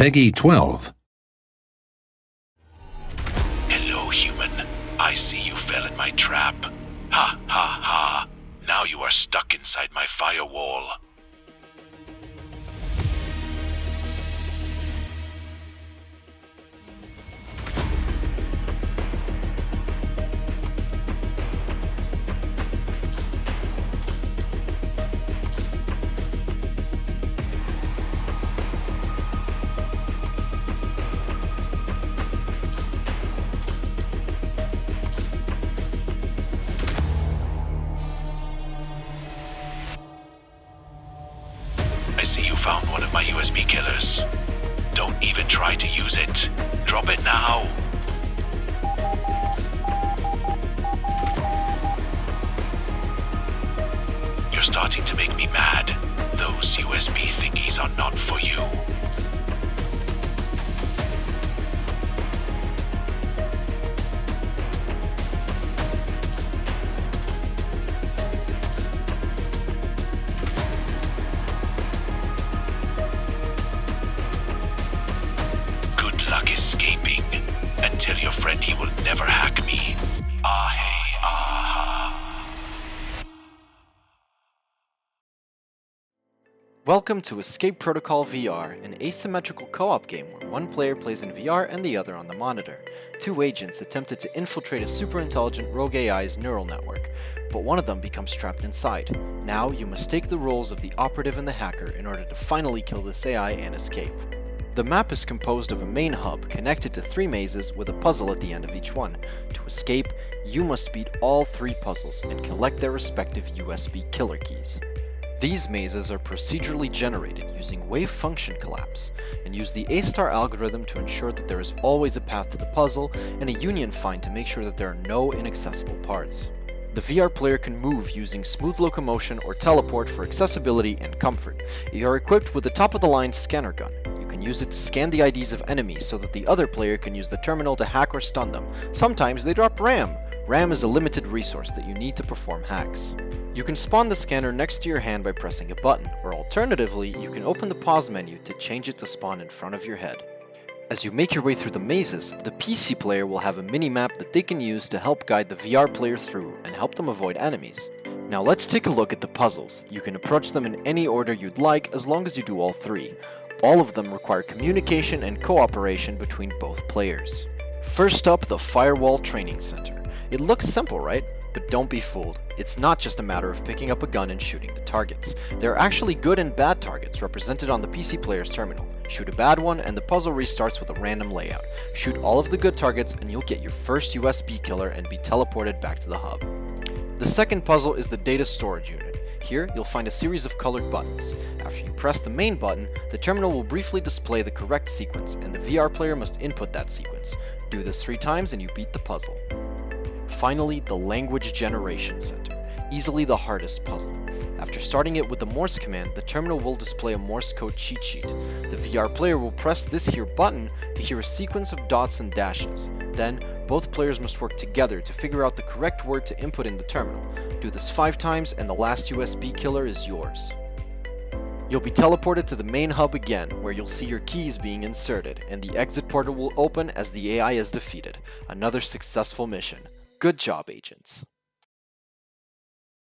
Peggy 12. Hello, human. I see you fell in my trap. Ha ha ha. Now you are stuck inside my firewall. I see you found one of my USB killers. Don't even try to use it. Drop it now. You're starting to make me mad. Those USB thingies are not for you. Good luck escaping, and tell your friend he will never hack me. Ah hey, ah ha. Welcome to Escape Protocol VR, an asymmetrical co-op game where one player plays in VR and the other on the monitor. Two agents attempted to infiltrate a superintelligent rogue AI's neural network, but one of them becomes trapped inside. Now you must take the roles of the operative and the hacker in order to finally kill this AI and escape. The map is composed of a main hub connected to 3 mazes with a puzzle at the end of each one. To escape, you must beat all 3 puzzles and collect their respective USB killer keys. These mazes are procedurally generated using wave function collapse, and use the A-star algorithm to ensure that there is always a path to the puzzle and a union find to make sure that there are no inaccessible parts. The VR player can move using smooth locomotion or teleport for accessibility and comfort. You are equipped with the top-of-the-line scanner gun. You can use it to scan the IDs of enemies so that the other player can use the terminal to hack or stun them. Sometimes they drop RAM. RAM is a limited resource that you need to perform hacks. You can spawn the scanner next to your hand by pressing a button, or alternatively, you can open the pause menu to change it to spawn in front of your head. As you make your way through the mazes, the PC player will have a mini-map that they can use to help guide the VR player through and help them avoid enemies. Now let's take a look at the puzzles. You can approach them in any order you'd like as long as you do all 3. All of them require communication and cooperation between both players. First up, the Firewall Training Center. It looks simple, right? But don't be fooled. It's not just a matter of picking up a gun and shooting the targets. There are actually good and bad targets represented on the PC player's terminal. Shoot a bad one and the puzzle restarts with a random layout. Shoot all of the good targets and you'll get your first USB killer and be teleported back to the hub. The second puzzle is the data storage unit. Here, you'll find a series of colored buttons. After you press the main button, the terminal will briefly display the correct sequence and the VR player must input that sequence. Do this 3 times and you beat the puzzle. Finally, the Language Generation Center, easily the hardest puzzle. After starting it with the Morse command, the terminal will display a Morse code cheat sheet. The VR player will press this here button to hear a sequence of dots and dashes. Then, both players must work together to figure out the correct word to input in the terminal. Do this 5 times and the last USB killer is yours. You'll be teleported to the main hub again, where you'll see your keys being inserted, and the exit portal will open as the AI is defeated. Another successful mission. Good job, agents.